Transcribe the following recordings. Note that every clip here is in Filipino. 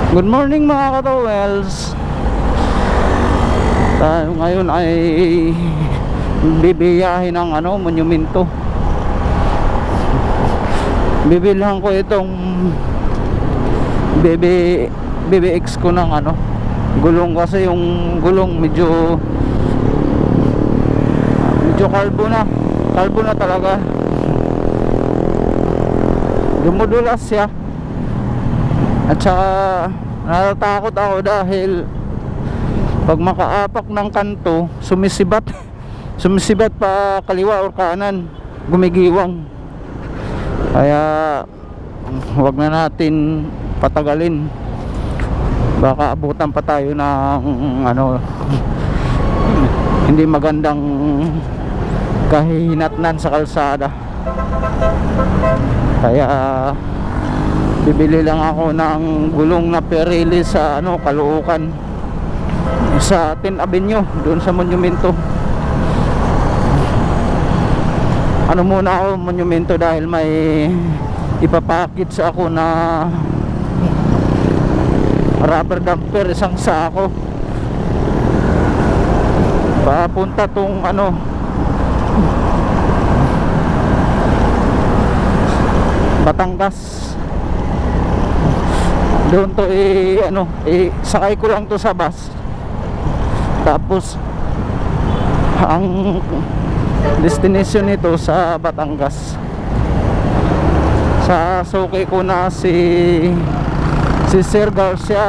Good morning mga katowels. Tayo ngayon ay bibiyahin ng monumento. Bibilhan ko itong BBX ko ng gulong, kasi yung gulong medyo kalbo na talaga. Dumudulas siya. At saka natatakot ako dahil pag makaapak ng kanto, sumisibat pa kaliwa o kanan, gumigiwang. Kaya wag na natin patagalin, baka abutan pa tayo ng hindi magandang kahihinatnan sa kalsada. Kaya bibili lang ako ng gulong na Pirelli sa Caloocan, sa 10 Avenue, doon sa monumento. Muna ako monumento dahil may ipapakit sa ako na rubber damper, isang sako, papunta tong Batangas. Doon to sakay ko lang to sa bus, tapos ang destination nito sa Batangas. Sa suki ko na si Sir Garcia.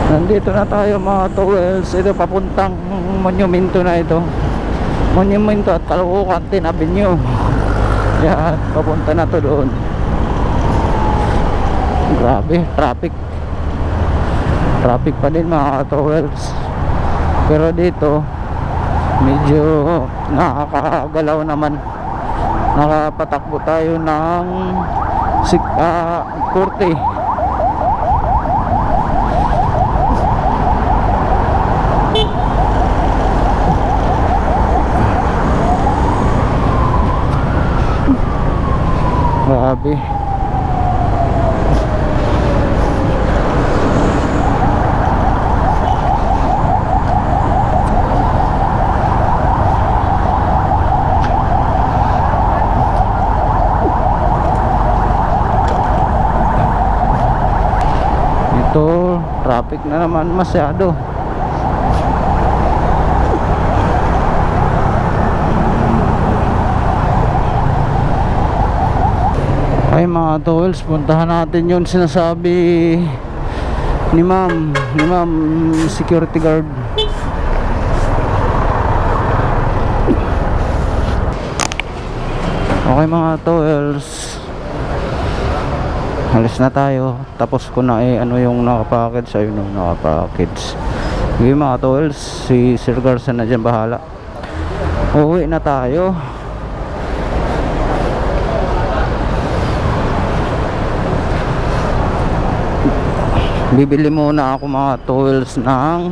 Nandito na tayo mga towels. Ito papuntang monumento na ito. Monumento at Caloocan 10 Avenue. Yan, papunta na to doon. Grabe, traffic pa din mga towels. Pero dito medyo nakakagalaw naman. Nakapatakbo tayo ng 40. Grabe. Ito, traffic na naman masyado. Ay mga towels, puntahan natin yung sinasabi ni ma'am security guard. Okay mga towels, alis na tayo. Tapos ko na yung nakapackage. Ayun yung nakapackage. Okay mga towels, si Sir Garcia na dyan bahala. Uwi na tayo. Bibili muna ako mga towels ng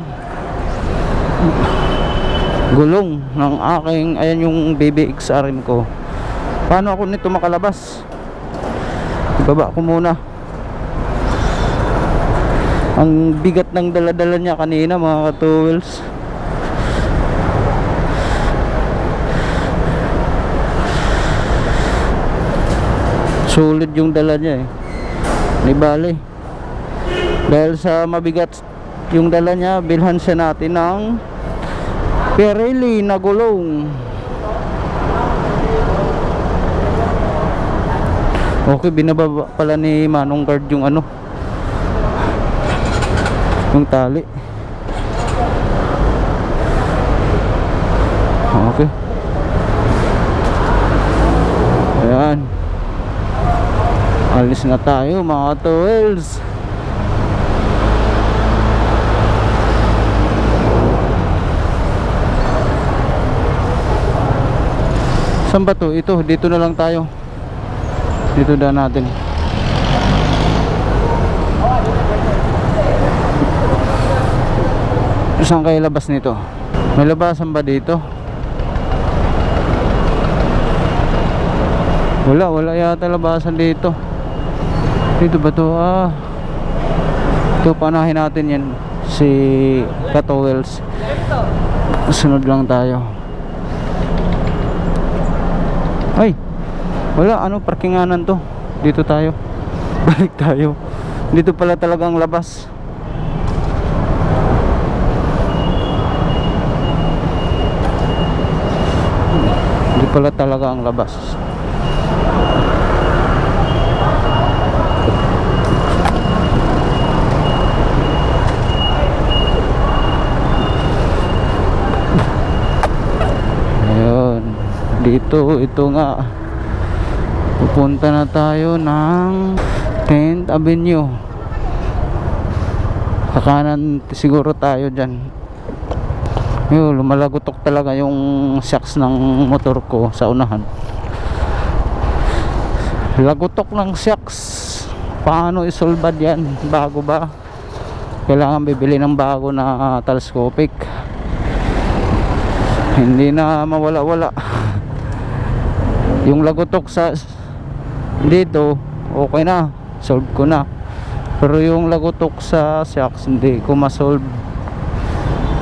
gulong ng aking, ayan yung BBX RM ko. Paano ako nito makalabas? Ibaba ko muna. Ang bigat ng daladala niya kanina mga towels. Solid yung dala niya Di bale, dahil sa mabigat yung dala niya, bilhan siya natin ng Pirelli na gulong. Okay, binababa pala ni Manong Guard yung yung tali. Okay. Ayan, alis na tayo mga towels. Saan ba to? Ito, dito na lang tayo. Dito daan natin. Saan kayo labas nito? May labasan ba dito? Wala yata labasan dito. Dito ba to? Ito, panahin natin yan. Si Catowells. Sunod lang tayo. Ay, wala, parkinganan to. Dito tayo. Balik tayo. Dito pala talagang labas. Dito pala talaga ang labas. Dito, ito nga, pupunta na tayo ng 10th Avenue. Kakanan siguro tayo dyan. Yun, lumalagotok talaga yung shocks ng motor ko sa unahan. Lagotok ng shocks. Paano isolbad yan? Bago ba? Kailangan bibili ng bago na telescopic. Hindi na mawala-wala. Yung lagotok sa dito, okay na, solve ko na. Pero yung lagotok sa shocks, hindi ko ma-solve.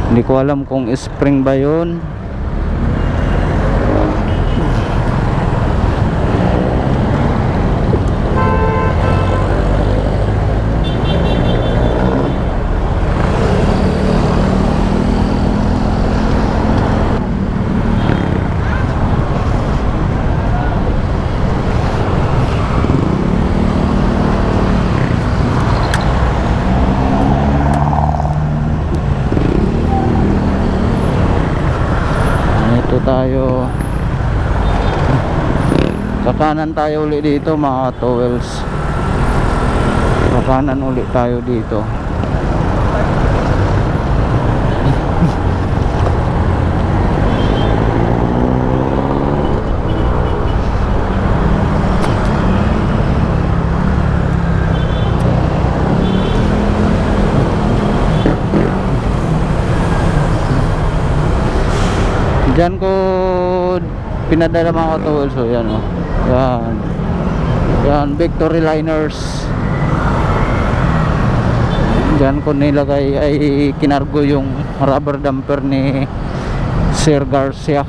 Hindi ko alam kung spring ba yun. Tayo kakanan tayo uli dito mga Catowells. Kakanan uli tayo dito. Diyan ko pinadala mga Catowells. So yan, yan Victory Liners. Diyan ko nilagay, ay kinargo yung rubber damper ni Sir Garcia.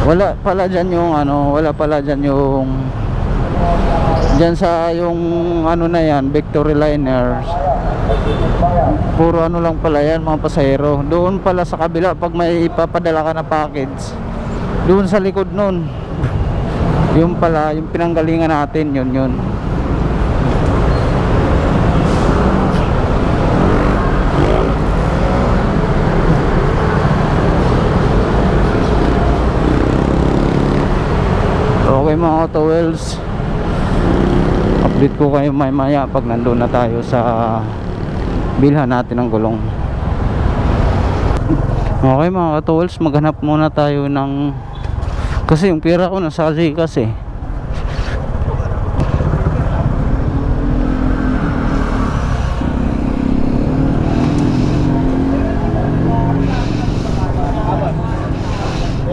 Wala pala dyan yung wala pala dyan yung dyan sa yung na yan, Victory Liners. Puro lang pala yan, mga pasahero. Doon pala sa kabila, pag may ipapadala ka na package, doon sa likod nun, yung pala, yung pinanggalingan natin, yun. Okay mga Catowells, update ko kayo maya pag nandun na tayo sa bilhan natin ng gulong. Okay mga Catowells, maghanap muna tayo ng, kasi yung pera ko nasa Gcash eh.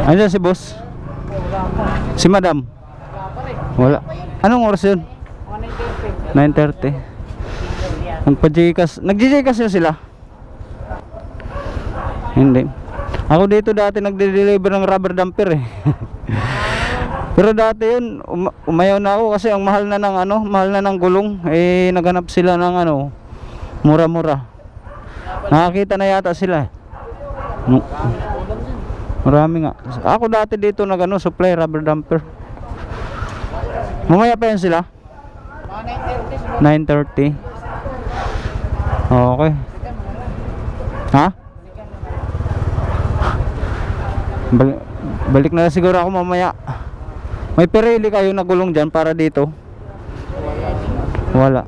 Andiyan si boss? Si madam? Wala. Anong oras yun? 9:30. Nag-Gcash yun sila? Hindi. Ako dito dati nagde-deliver ng rubber damper eh. Pero dati yun, umayaw na ako kasi ang mahal na ng mahal na ng gulong. Eh naghanap sila ng mura-mura. Nakakita na yata sila eh. Marami nga. Ako dati dito supply rubber damper. Mamaya pa yan sila? 9:30. Okay. Ha? Balik na siguro ako mamaya. May Pirelli kayo na gulong dyan para dito? Wala.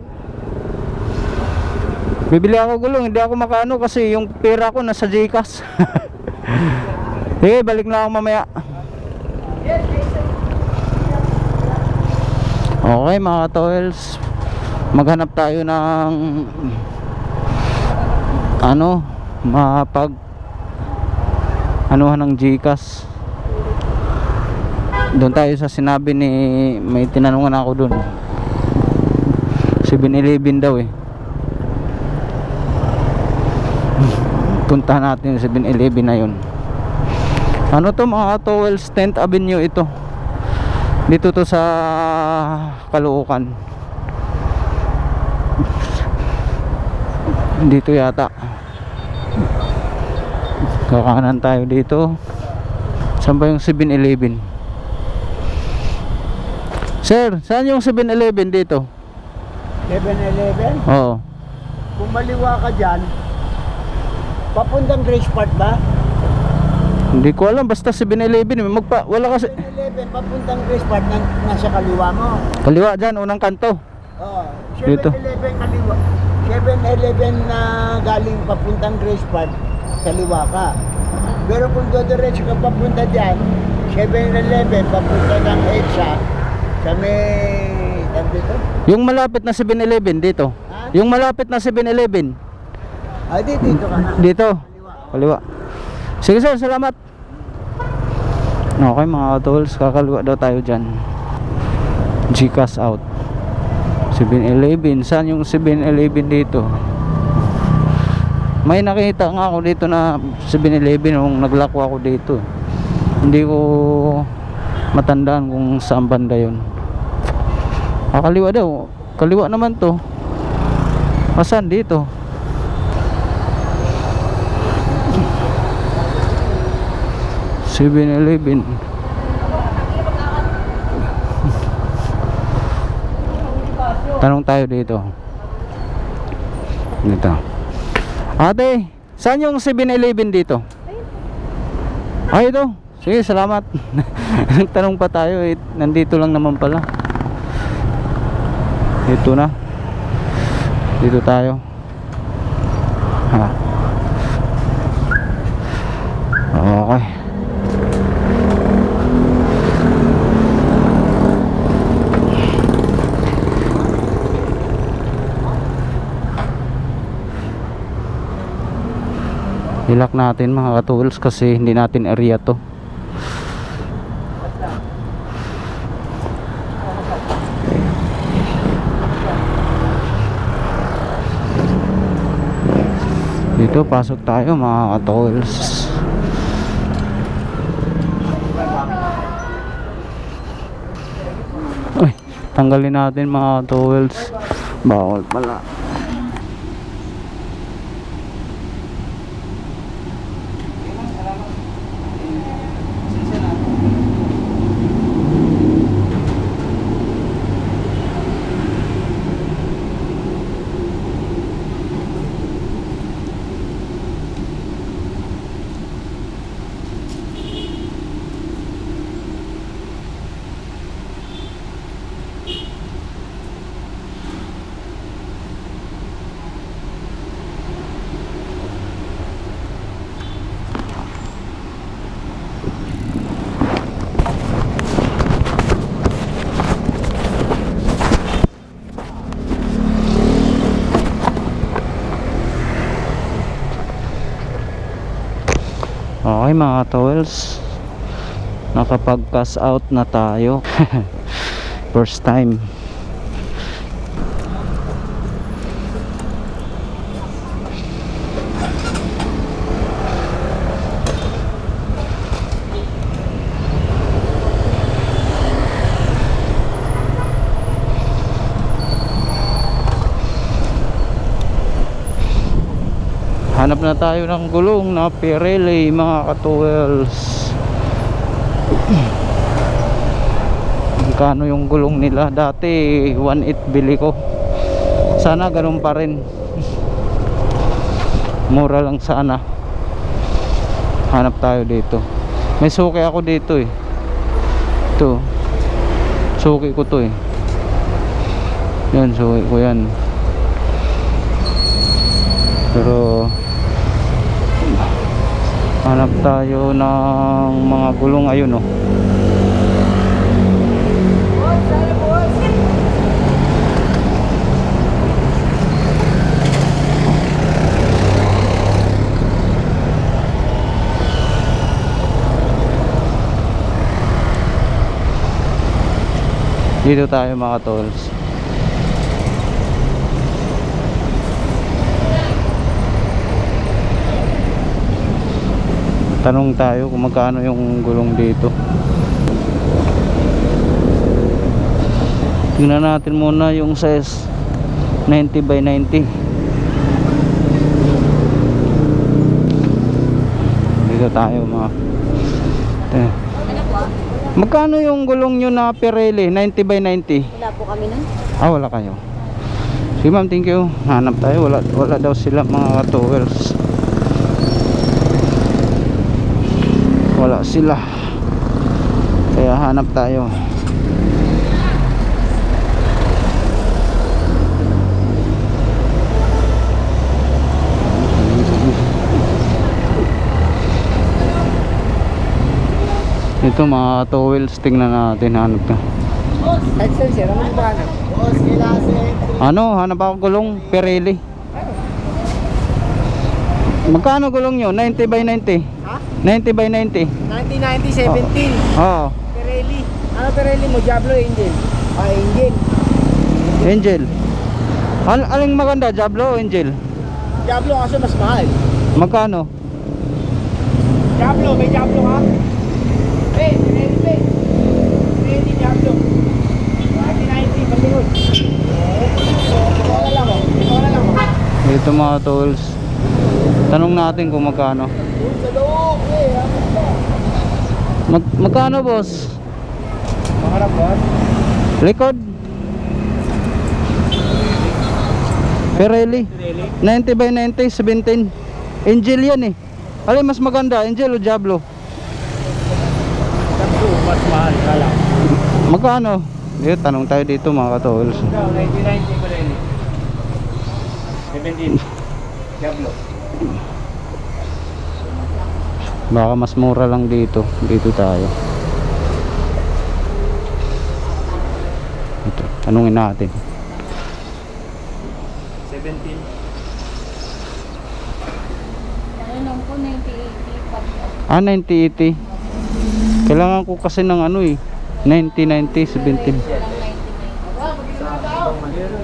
Bibili ako gulong, hindi ako makaano kasi yung pera ko nasa GCash. Sige, balik na ako mamaya. Okay mga toils, maghanap tayo ng ano, mapag anuhan ng GCash. Doon tayo sa sinabi ni, may tinanungan ako doon, 7-Eleven daw eh. Punta natin yung 7-Eleven na yun. Ano to mga toils, 10th Avenue ito. Dito to sa Caloocan. Dito yata. Kakanan tayo dito. Saan ba yung 7-Eleven? Sir, saan yung 7-Eleven dito? 7-Eleven? Oo. Kung maliwa ka dyan, papuntang Grace Park ba? Hindi ko alam, basta 7-Eleven. Wala kasi. 7-Eleven, papuntang Grace Park, nasa kaliwa mo. Kaliwa dyan, unang kanto. Oo. Dito. 7-Eleven kaliwa. 7-Eleven na galing papuntang Grace Park, kaliwa ka. Pero kung dodiretso ka papunta dyan, 7-Eleven, papunta ng EDSA, sa may, dito? Yung malapit na 7-Eleven dito. Ha? Yung malapit na 7-Eleven. Ay, dito ka na. Dito. Kaliwa. Kaliwa. Sige sir, salamat. Okay mga tools, kakaliwa daw tayo dyan. GCash out. 7-Eleven. Saan yung 7-Eleven dito? May nakita nga ako dito na 7-Eleven nung naglako ako dito. Hindi ko matandaan kung saan banda yun. Kaliwa daw. Kaliwa naman to. Asan dito? Eleven. Tanong tayo dito. Dito. Ate, saan yung 7-Eleven dito? Ay, ito. Sige, salamat. Tanong pa tayo, eh, nandito lang naman pala. Dito na. Dito tayo. Ha. Okay. Ilak natin mga ka-tools kasi hindi natin area to. Dito pasok tayo mga ka-tools. Uy, tanggalin natin mga ka-tools. Bawal pala. Okay mga towels, nakapag-cash out na tayo. First time. Hanap na tayo ng gulong na Pirelli mga ka-towels. Magkano yung gulong nila? Dati 1.8 bili ko. Sana ganun pa rin. Mura lang sana. Hanap tayo dito. May suki ako dito eh. Ito. Suki ko to eh. Yan, suki ko yan. Pero hanap tayo ng mga gulong. Ayun oh. Dito tayo mga tolls. Tanong tayo kung magkano yung gulong dito. Tingnan natin muna yung size 90 by 90. Dito tayo mga. Magkano yung gulong nyo na Pirelli 90 by 90? Wala po kami nun. Wala kayo. Sige ma'am, thank you. Hanap tayo. Wala daw sila mga towels. Wala sila. Kaya hanap tayo. Ito mga towels, tingnan natin, hanap ka. Excel sir, ano ba na? Boss, kilase. Ano, hanap ako gulong Pirelli. Magkano gulong nyo? 90 by 90? Ha? 90 by 90? 1990, 17. Oo. Pirelli. Ano Pirelli mo? Diablo Angel? Angel. Angel. Aling maganda, Diablo o Angel? Diablo kaso mas mahal. Magkano? Diablo, may Diablo ha? Hey, Pirelli. Pirelli Diablo. 1990, patingod. Ito na lang oh. Ito na lang oh. Ito mga tools. Tanong natin kung magkano. Sa loob, Magkano boss? Maharap ba? Likod? Pirelli 90 by 90, 17. Angel yan eh. Alin mas maganda, Angel o Diablo? Diablo, mas mahal ka lang. Magkano? Dito, tanong tayo dito mga tools. 1990 Pirelli. 17. Diablo. Baka mas mura lang dito. Dito tayo. Ito, tanungin natin. 17. Ano lang po, 90-80. 90-80. Kailangan ko kasi ng ano eh 90-90, 17.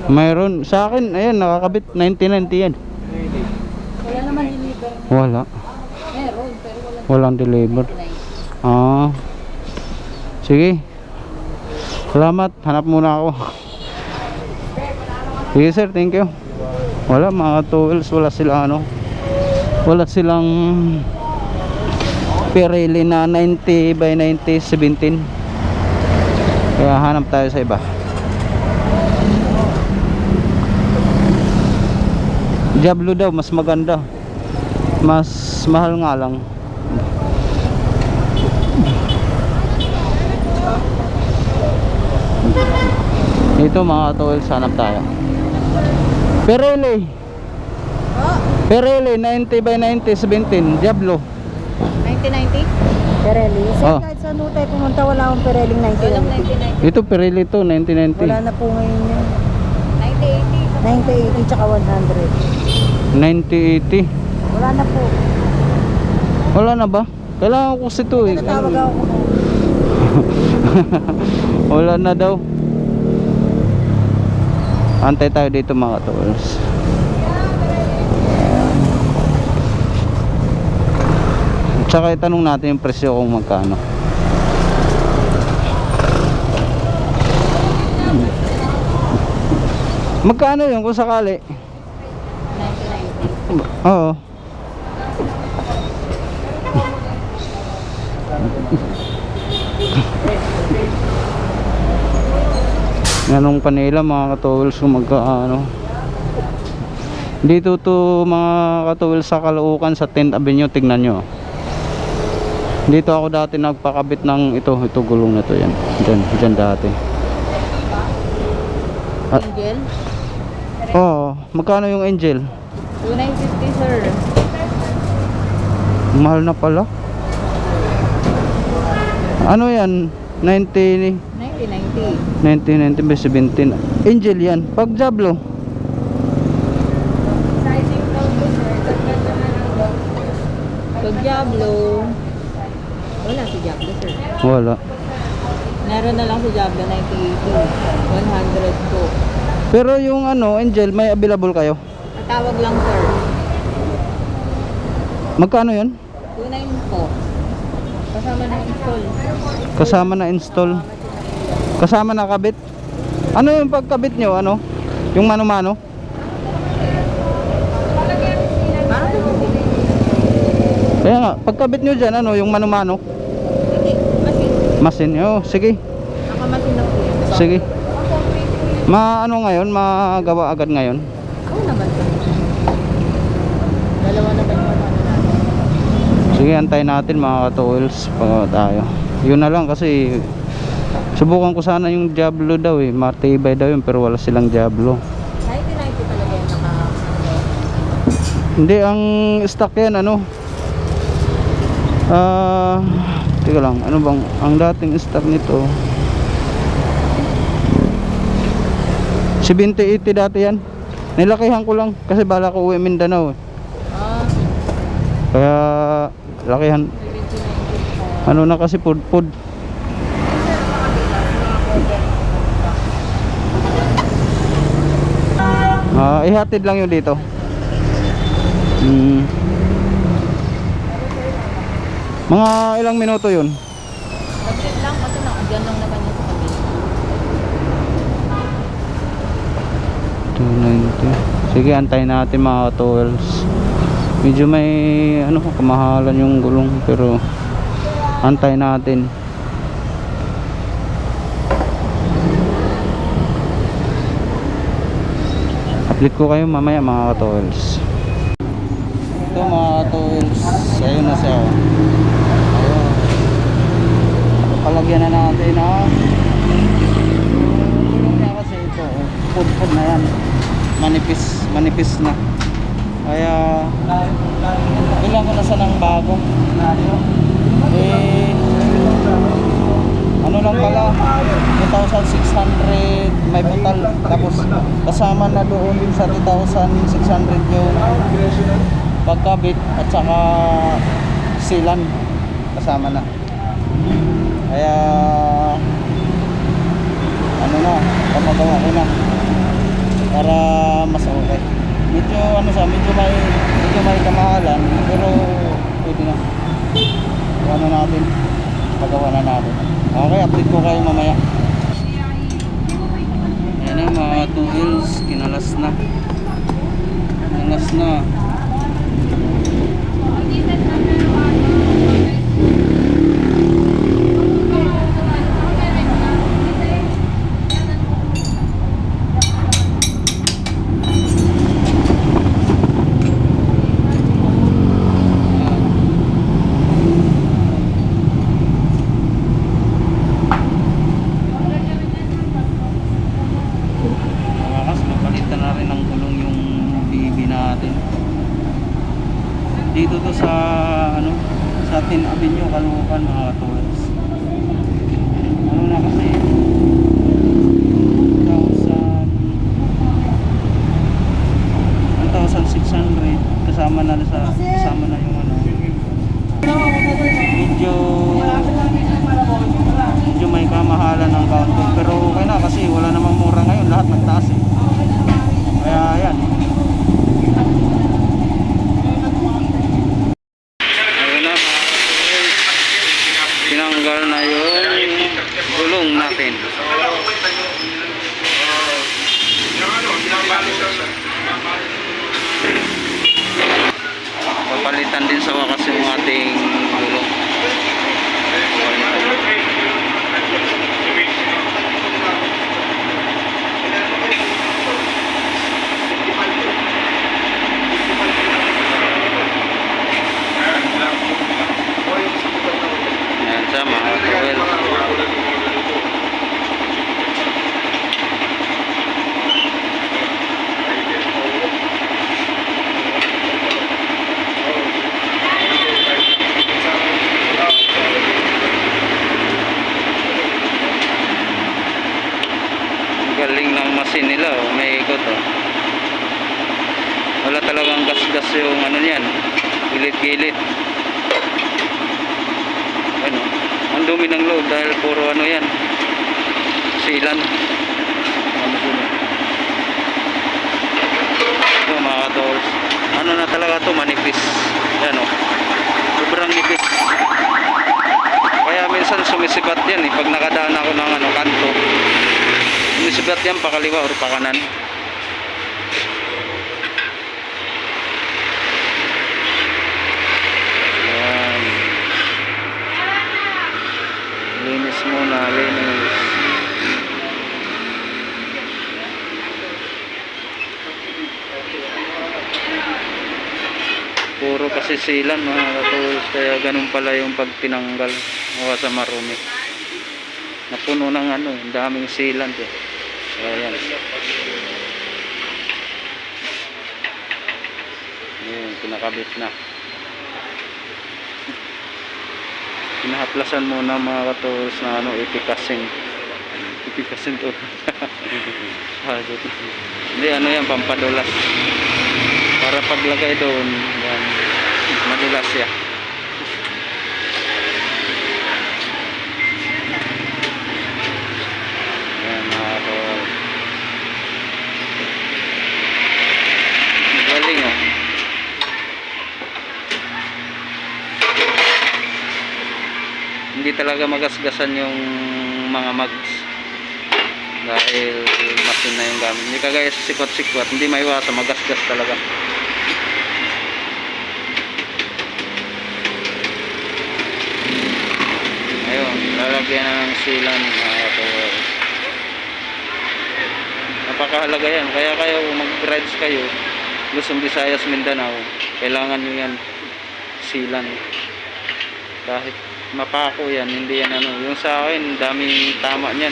Mayroon sa akin, ayan nakakabit 90-90 yan. Wala naman deliver. Wala. Meron, pero wala. Walang deliver. 99. Sige. Salamat, hanap muna ako. Sige sir, thank you. Wala mga tools, wala sila ano. Wala silang Pirelli na 90 by 90, 17. Kaya hanap tayo sa iba. Diablo daw, mas maganda. Mas mahal nga lang. Ito mga tools, hanap tayo. Pirelli. Pirelli 90 by 90, 17. Diablo. 90-90? Pirelli. Sir, Oh. kahit saan tayo pumunta, wala akong Pirelli 90. Walang 90-90. Ito Pirelli to, 90-90. Wala na po ngayon yun. 90-80. 90, 80, tsaka 100. 90-80. Wala na po. Wala na ba? Kailangan ko kasi ito eh. Natawag ako. Wala na daw. Antay tayo dito mga tools. Tsaka itanong natin yung presyo kung magkano. Magkano yun kung sakali? 90-90. Oo. Ganong panila mga katools kung magkaano. Dito to mga katools sa Caloocan sa 10th Avenue, tignan nyo. Dito ako dati nagpakabit ng ito gulong na to yan. Diyan dati. Angel? Oo, magkano yung Angel? 2,950 sir. Mahal na pala. Ano yan? 90, 90. 90 by 17. Angel yan. Pag Diablo. Sizing daw po sir. Ganda na lang daw. Pag Diablo. Wala si Diablo sir. Wala. Meron na lang si Diablo 9080. 100 po. Pero yung ano, Angel, may available kayo? Tatawag lang sir. Magkano yun? 2,900 po. Kasama na install. Kasama na install. Kasama na kabit. Ano yung pagkabit nyo? Ano? Yung mano-mano? Parang hindi. Kaya nga, pagkabit nyo dyan, ano? Yung mano-mano? Hindi. Masin. Masin. Oh, sige. Nakamasin na po yan. Sige. Ano ngayon? Magawa agad ngayon? Oo naman sir. Dalawa naman yung ano natin. Sige, antayin natin mga ka-tools pa tayo. Yun na lang kasi subukan ko sana yung Diablo daw eh. Matibay daw yun pero wala silang Diablo. 90-90 talaga yung naka... Hindi, ang stock yan ano. Teka lang, ano bang ang dating stock nito? 70-80 dati yan. Nilakihan ko lang kasi bala ko uwi Mindanao eh. Ah, Kaya lakihan. 70-90. Ano na kasi food. Ihatid lang yun dito. Mga ilang minuto yun? Saglit lang kasi dyan lang naman yung sa kabila. 290. Sige, antayin natin mga tools. Medyo may ano, kamahalan yung gulong pero antayin natin. Update ko kayo mamaya mga tools. Ito mga tools, ayun na siya. Ayun. Palagyan na natin ha. Gulong niya kasi ito, food na yan. Manipis na. Kaya bilang ko na sa ng bago. Ano lang pala 2,600 may butal, tapos kasama na doon sa 2,600 yung pagkabit at saka silan kasama na. Kaya ano na, pamagawa ko na para mas okay. Medyo ano sa medyo may kamahalan pero pwede na. Ano natin, pagawa na natin. Okay, update ko kayo mamaya. Ayan na mga tools, kinalas na. Magpalitan na rin ng gulong yung BB natin. Dito to sa ano, sa 10 Avenue, Caloocan mga tools. Ano na kasi 1,600 kasama na yung ano. Medyo may kamahalan ng counter pero okay na kasi wala namang mura ngayon, lahat nagtaas eh. Kaya yan. Ayun na, tinanggal na yung gulong natin. Papalitan din sa wakas yung ating gulong. Ayan siya mga towel. talagang gas-gas yung ano niyan, gilid-gilid. Ano, ang dumi ng loob dahil puro ano yan, silan. Ito mga katools, ano na talaga to, manipis. Yan o, sobrang nipis. Kaya minsan sumisibat yan eh, pag nakadaan ako ng ano, kanto, sumisibat yan pakaliwa or pakanan. Yan, linis muna, linis. Puro kasi silan mga katools, kaya ganun pala yung pag tinanggal o sa marumi. Napuno ng ano, ang daming silan eh. Ayan. Ayan, pinakabit na. Pinahaplasan muna mga katools na ano, ipikasin. Ipikasin to. Hindi, ano yan, pampadulas. Para paglagay doon, yan, madulas siya. Yan mga katools. Galing oh. Hindi talaga magasgasan yung mga mags dahil machine na yung gamit. Hindi kagaya sa sikwat-sikwat, hindi maiwasan, magasgas talaga. Ayun, lalagyan na ng silan mga katools. Napakahalaga yan, kaya kayo mag-rides kayo Luzon, Visayas, Mindanao, kailangan nyo yan silan. Kahit mapako yan, hindi yan ano. Yung sa akin, daming tama niyan.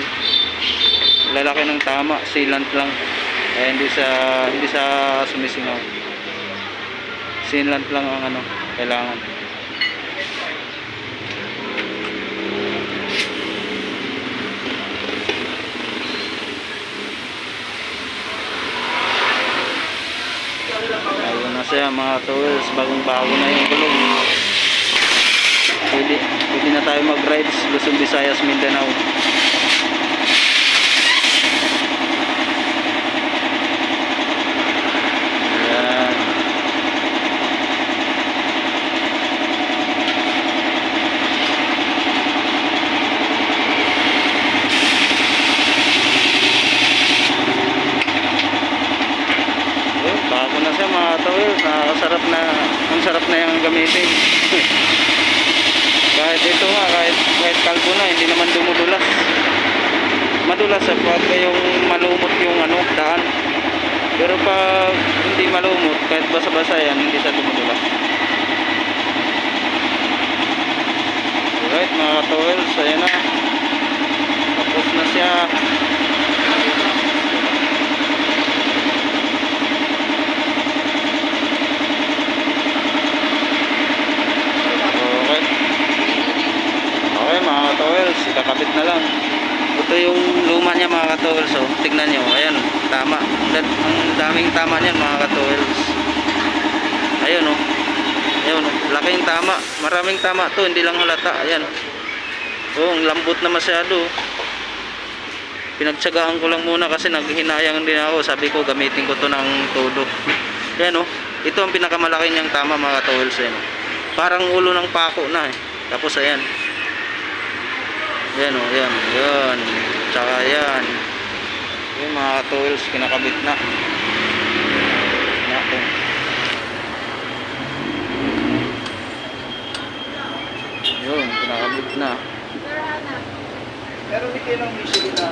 Lalaki ng tama, sealant lang. Kaya hindi sa sumisingaw. Sealant lang ang ano, kailangan. Ayun na siya mga tools, bagong-bago na yung gulong. Pwede na tayo mag-rides Luzon, Visayas, Mindanao. Ayan. Ayun, bago na siya mga tools. Nakakasarap na, ang sarap na yung gamitin. Kahit ito nga, kahit kalbo na, hindi naman dumudulas. Madulas sa pag yung malumot yung ano, daan. Pero pag hindi malumot, kahit basa-basa yan, hindi siya dumudulas. Alright mga towels, ayan na. Tapos na siya. Okay mga katowels, kakabit na lang. Ito yung luma niya mga katowels, oh. Tignan nyo, ayan, tama. Ang daming tama niyan mga katowels. Ayun oh. Ayun oh, laking tama. Maraming tama to, hindi lang halata. Ayan. Oh, ang lambot na masyado. Pinagtsagaan ko lang muna kasi naghinayang din ako. Sabi ko gamitin ko to ng todo. Ayan oh. Ito ang pinakamalaki niyang tama mga katowels, ayan oh. Parang ulo ng pako na eh. Tapos ayan. Yan o, yan, yan, tsaka yan. Yung mga tools, kinakabit na. Naku. Yun, kinakabit na. Pero hindi kayo lang usually na